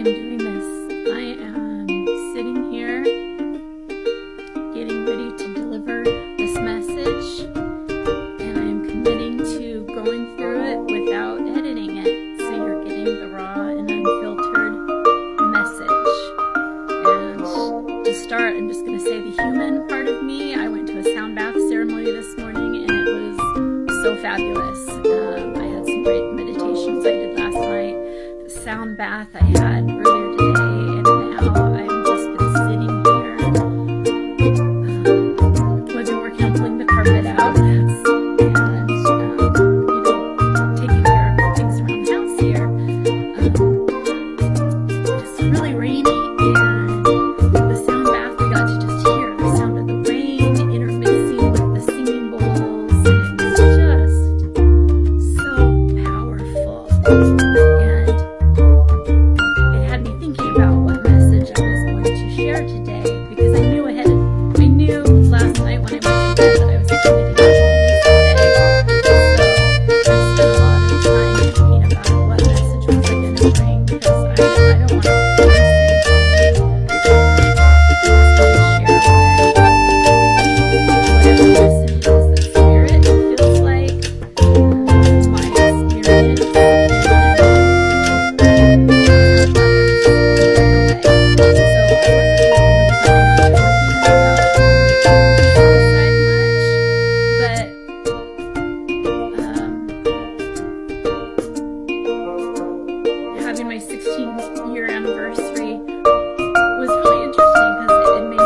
I'm doing this. I am sitting here getting ready to deliver this message, and I'm committing to going through it without editing it. So you're getting the raw and unfiltered message. And to start, I'm just going to say the human part of me. I went to a sound bath ceremony this morning, and it was so fabulous. I had some great meditations I did last night. The sound bath I had earlier today, and now I've just been sitting here. I've been working on pulling the carpet out and taking care of things around the house here. It's really rainy, and the sound bath we got to just hear the sound of the rain intermixing with the singing bowls, and it was just so powerful. And it had me thinking about what message I was going to share today, because I knew last night when I went to bed that I was going to do this today. So I spent a lot of time thinking about what message was I going to bring, because I don't want to force anything. Whatever message is the Spirit feels like, my experience, having my 16-year anniversary was really interesting because it made me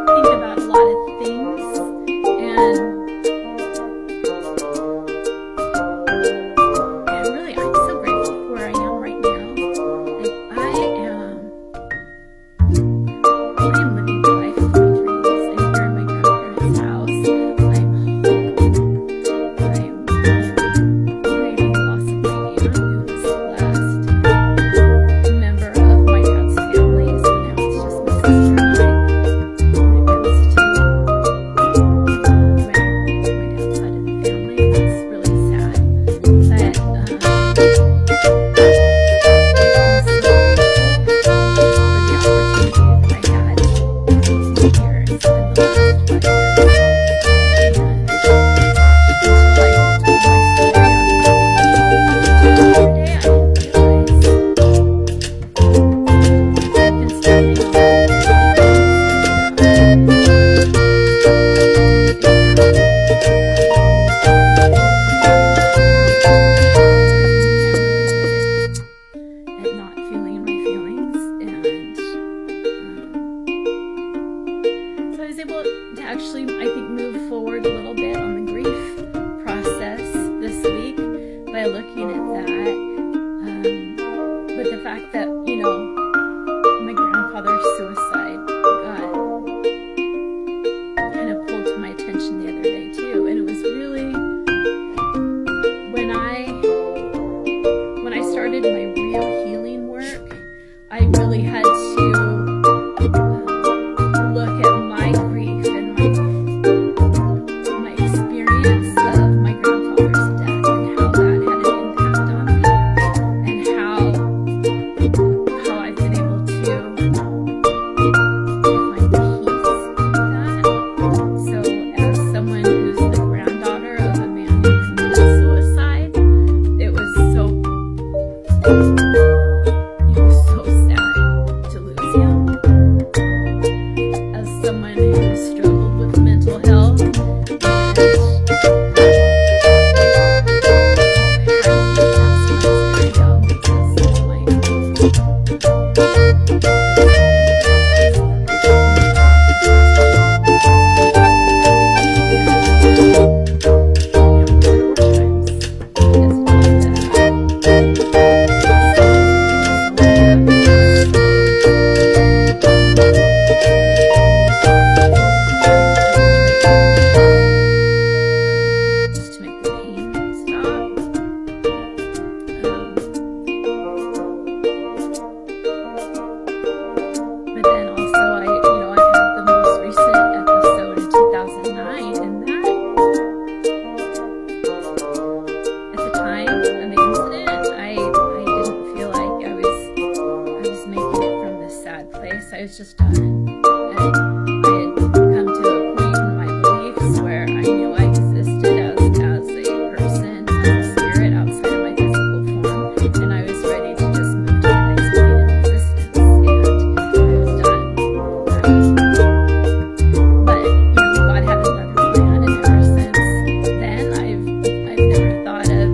think about a lot of things, and really I'm so grateful for where I am right now. Like, I am living the life of my dreams. I'm here in my grandparents' house. I'm grieving the loss of my aunt, who was the last member of my dad's family, so now it's just my sister and I. When it comes to my dad's side of the family, that's really sad. But I'm so grateful for the opportunity that I had to be here and spend the last 5 years. Until I told my story on today, I didn't realize I've been standing on at not feeling in my feelings, and so I was able to actually, I think, move forward a little bit on the grief process this week by looking at that, but the fact that, my grandfather's suicide got kind of pulled to my attention the other day too, and it was really when I started my real healing work, I really had to look at my grief and my experience of my grandfather's death, and how that had an impact on me, and how I've been able to find peace with that. So as someone who's the granddaughter of a man who committed suicide, it was so sad to lose him. As someone who struggled with mental health, and I had to do that when I was very young, because I was just done. And I had come to a point in my beliefs where I knew I existed as a person, as a spirit outside of my physical form, and I was ready to just move to the next plane of existence, and I was done. But God had another plan, and ever since then, I've never thought of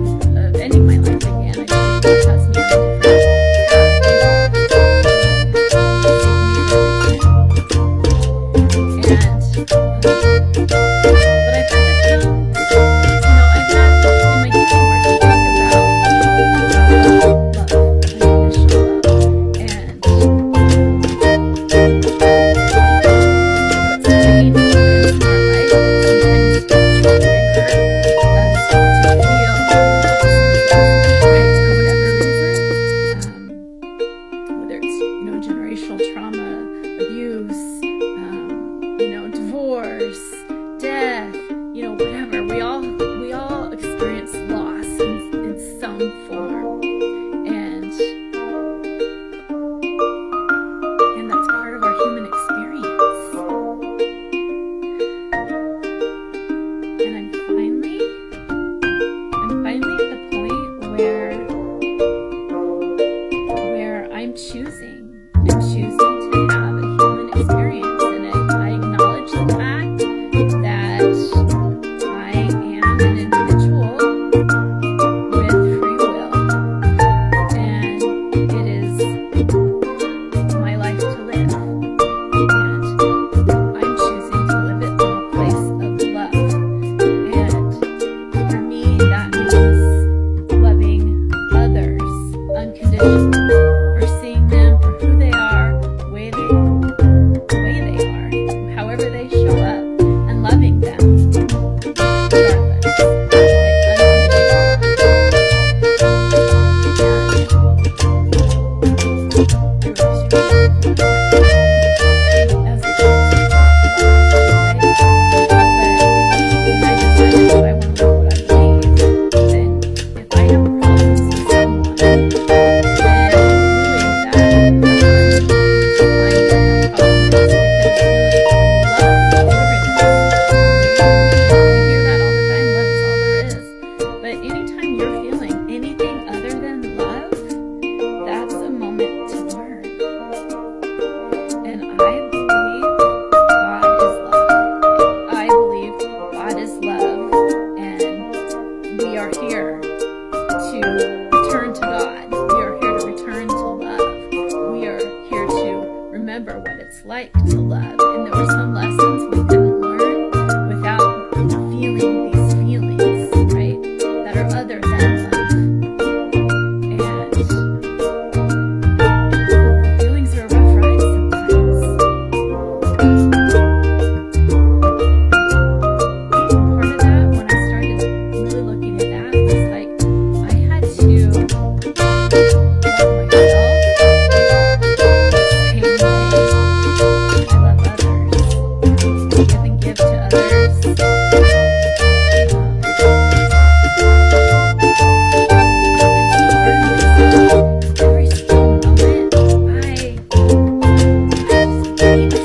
ending my life again. I believe God has me on a different path. Generational trauma, abuse, divorce, death, whatever. We all experience loss in some form, and that's part of our human experience. And I'm finally at the point where I'm choosing to have a human experience, and I acknowledge the fact that I am an individual with free will, and it is my life to live, and I'm choosing to live it from a place of love. And for me, that means loving others unconditionally, for seeing them for who they are, the way they are, however they show up, and loving them regardless. We are here to return to God. We are here to return to love. We are here to remember what it's like to love. And there were some lessons we couldn't learn without feeling these feelings, right, that are other than love. And the feelings are a rough ride sometimes. Part of that, when I started really looking at that, was like I had to love myself the same way I love others, give and give to others. Every still moment, I just need to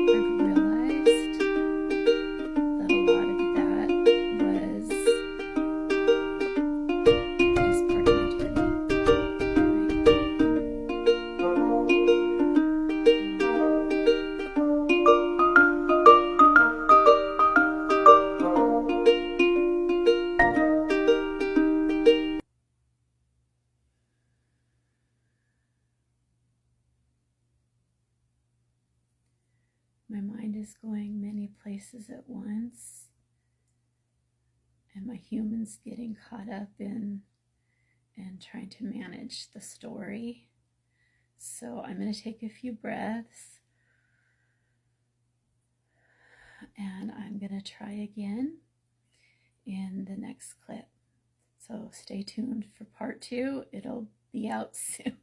I've realized that a lot of that was just part of my journey, My mind is going many places at once, and my human's getting caught up in and trying to manage the story. So I'm going to take a few breaths, and I'm going to try again in the next clip. So stay tuned for part 2. It'll be out soon.